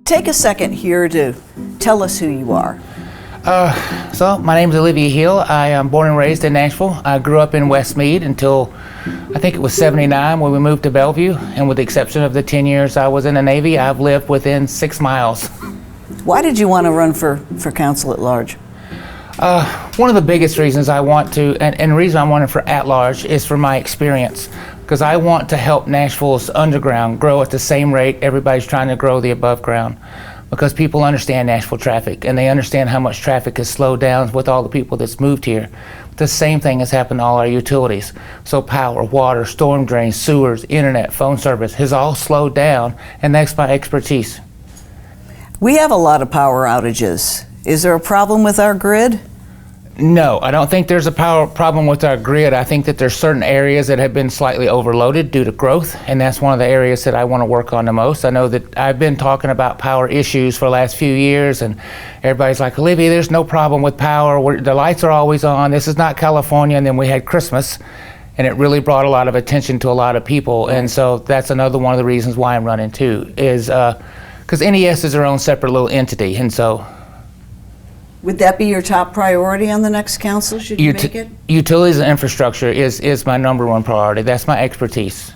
Take a second here to tell us who you are. So my name is Olivia Hill. I am born and raised in Nashville. I grew up in Westmead until I think it was 79 when we moved to Bellevue, and with the exception of the 10 years I was in the Navy, I've lived within 6 miles. Why did you want to run for council at large? One of the biggest reasons I want to, and the reason I'm running for at large is for my experience, because I want to help Nashville's underground grow at the same rate everybody's trying to grow the above ground, because people understand Nashville traffic and they understand how much traffic has slowed down with all the people that's moved here. The same thing has happened to all our utilities. So power, water, storm drains, sewers, internet, phone service has all slowed down, and that's my expertise. We have a lot of power outages. Is there a problem with our grid? No, I don't think there's a power problem with our grid. I think that there's certain areas that have been slightly overloaded due to growth, and that's one of the areas that I want to work on the most. I know that I've been talking about power issues for the last few years, and everybody's like, Olivia, there's no problem with power. The lights are always on. This is not California. And then we had Christmas, and it really brought a lot of attention to a lot of people. And so that's another one of the reasons why I'm running too, is because NES is their own separate little entity, and so. Would that be your top priority on the next council, should you make it? Utilities and infrastructure is my number one priority. That's my expertise.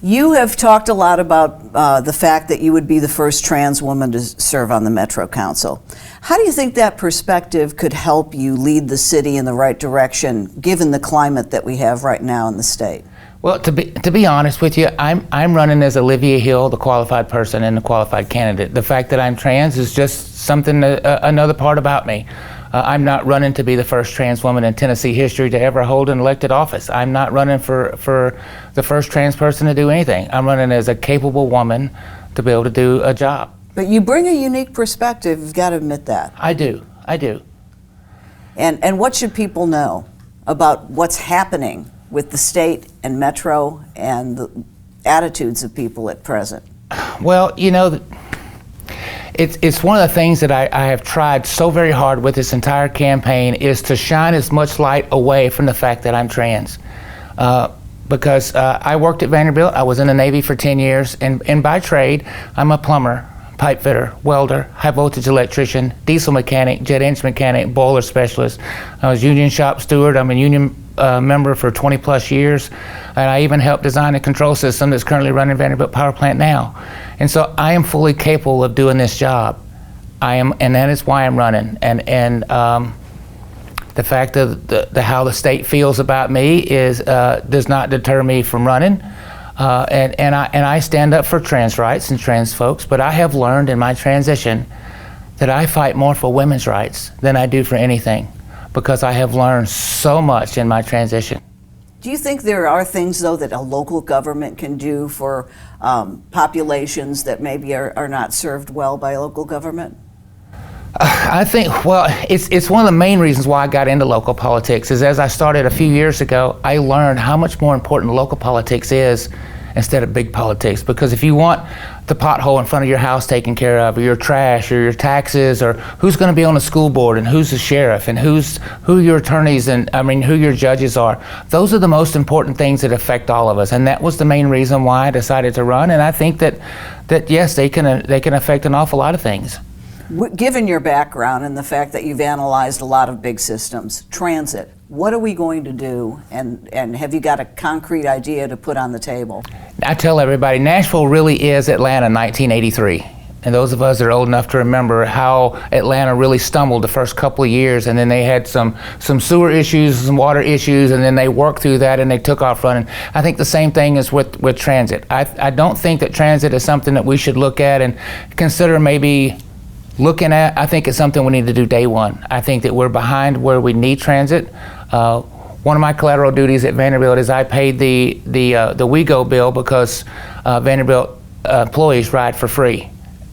You have talked a lot about the fact that you would be the first trans woman to serve on the Metro Council. How do you think that perspective could help you lead the city in the right direction, given the climate that we have right now in the state? Well, to be honest with you, I'm running as Olivia Hill, the qualified person and the qualified candidate. The fact that I'm trans is just something, another part about me. I'm not running to be the first trans woman in Tennessee history to ever hold an elected office. I'm not running for the first trans person to do anything. I'm running as a capable woman to be able to do a job. But you bring a unique perspective, you've got to admit that. I do. And what should people know about what's happening with the state and Metro and the attitudes of people at present? Well, you know, it's one of the things that I have tried so very hard with this entire campaign is to shine as much light away from the fact that I'm trans. Because I worked at Vanderbilt, I was in the Navy for 10 years, and by trade, I'm a plumber, pipe fitter, welder, high voltage electrician, diesel mechanic, jet engine mechanic, boiler specialist. I was union shop steward. I'm a union member for 20 plus years, and I even helped design a control system that's currently running Vanderbilt power plant now. And so I am fully capable of doing this job. And that is why I'm running. And the fact of how the state feels about me is does not deter me from running. And I stand up for trans rights and trans folks, but I have learned in my transition that I fight more for women's rights than I do for anything, because I have learned so much in my transition. Do you think there are things, though, that a local government can do for populations that maybe are not served well by local government? I think, well, it's one of the main reasons why I got into local politics is as I started a few years ago, I learned how much more important local politics is instead of big politics. Because if you want the pothole in front of your house taken care of, or your trash, or your taxes, or who's going to be on the school board, and who's the sheriff, and who your attorneys, and who your judges are, those are the most important things that affect all of us. And that was the main reason why I decided to run. And I think that yes, they can affect an awful lot of things. Given your background and the fact that you've analyzed a lot of big systems, transit, what are we going to do, and have you got a concrete idea to put on the table? I tell everybody, Nashville really is Atlanta in 1983. And those of us that are old enough to remember how Atlanta really stumbled the first couple of years, and then they had some sewer issues, some water issues, and then they worked through that and they took off running. I think the same thing is with transit. I don't think that transit is something that we should look at and consider maybe looking at. I think it's something we need to do day one. I think that we're behind where we need transit. One of my collateral duties at Vanderbilt is I paid the WeGo bill because Vanderbilt employees ride for free.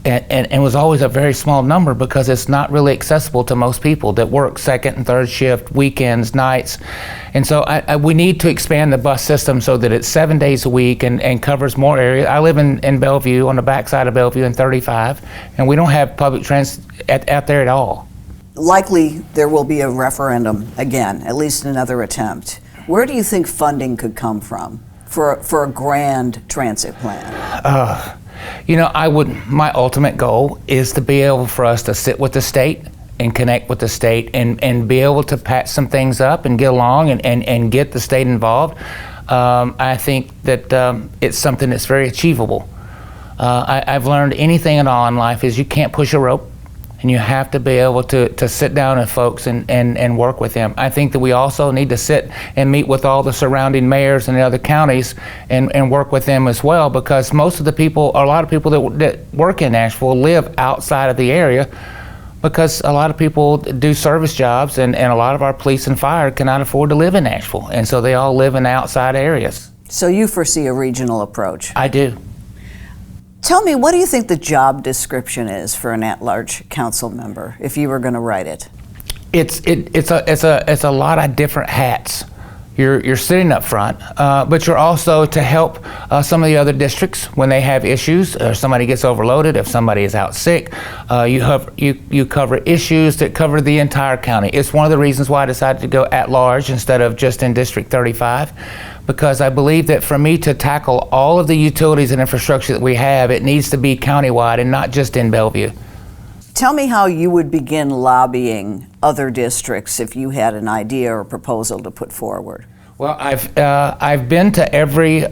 And it was always a very small number because it's not really accessible to most people that work second and third shift, weekends, nights. And so we need to expand the bus system so that it's 7 days a week and covers more areas. I live in Bellevue, on the backside of Bellevue in 35, and we don't have public transit out there at all. Likely there will be a referendum again, at least another attempt. Where do you think funding could come from for a grand transit plan? My ultimate goal is to be able for us to sit with the state and connect with the state and be able to patch some things up and get along and get the state involved. I think that it's something that's very achievable. I've learned anything at all in life is you can't push a rope, and you have to be able to sit down with folks and work with them. I think that we also need to sit and meet with all the surrounding mayors and the other counties and work with them as well, because most of the people, or a lot of people that work in Nashville live outside of the area, because a lot of people do service jobs, and a lot of our police and fire cannot afford to live in Nashville, and so they all live in outside areas. So you foresee a regional approach? I do. Tell me, what do you think the job description is for an at-large council member, if you were going to write it? It's a lot of different hats. You're sitting up front, but you're also to help some of the other districts when they have issues, or somebody gets overloaded, if somebody is out sick. You cover issues that cover the entire county. It's one of the reasons why I decided to go at large instead of just in District 35, because I believe that for me to tackle all of the utilities and infrastructure that we have, it needs to be countywide and not just in Bellevue. Tell me how you would begin lobbying other districts if you had an idea or proposal to put forward. Well, I've been to every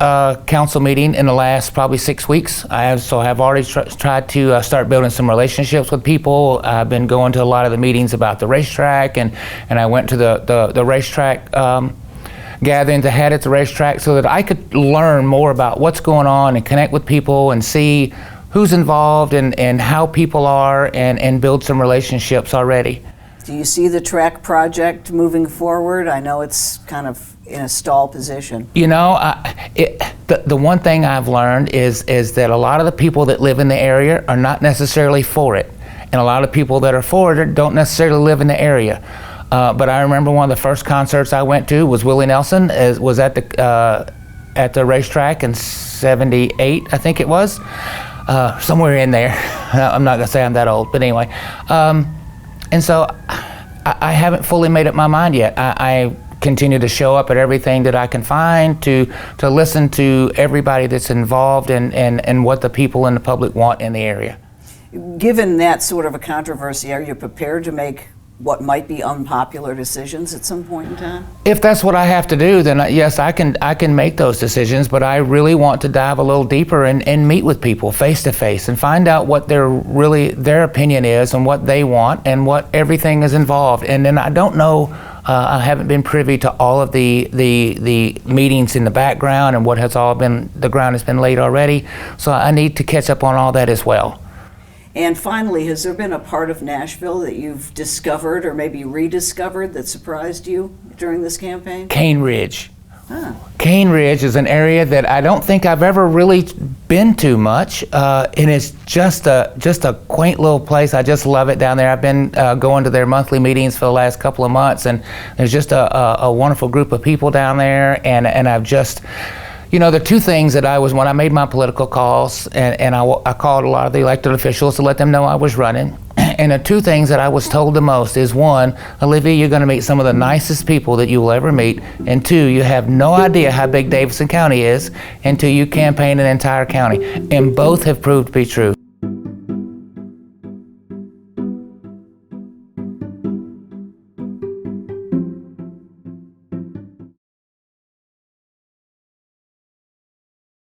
council meeting in the last probably 6 weeks. I have already tried to start building some relationships with people. I've been going to a lot of the meetings about the racetrack, and I went to the racetrack gatherings I had at the racetrack so that I could learn more about what's going on and connect with people and see who's involved and how people are, and build some relationships already. Do you see the track project moving forward? I know it's kind of in a stall position. The one thing I've learned is that a lot of the people that live in the area are not necessarily for it, and a lot of people that are for it don't necessarily live in the area. But I remember one of the first concerts I went to was Willie Nelson, was at the racetrack in '78, I think it was, somewhere in there. I'm not gonna say I'm that old, but anyway. And so I haven't fully made up my mind yet. I continue to show up at everything that I can find to listen to everybody that's involved and what the people and the public want in the area. Given that sort of a controversy, are you prepared to make what might be unpopular decisions at some point in time? If that's what I have to do, then yes, I can make those decisions, but I really want to dive a little deeper and meet with people face to face and find out what their opinion is and what they want and what everything is involved. And then I don't know, I haven't been privy to all of the meetings in the background and what has all been, the ground has been laid already, so I need to catch up on all that as well. And finally, has there been a part of Nashville that you've discovered or maybe rediscovered that surprised you during this campaign? Cane Ridge. Huh. Cane Ridge is an area that I don't think I've ever really been to much, and it's just a quaint little place. I just love it down there. I've been going to their monthly meetings for the last couple of months, and there's just a wonderful group of people down there, and I've just... the two things that when I made my political calls, and I called a lot of the elected officials to let them know I was running, and the two things that I was told the most is, one, Olivia, you're going to meet some of the nicest people that you will ever meet, and two, you have no idea how big Davidson County is until you campaign an entire county, and both have proved to be true.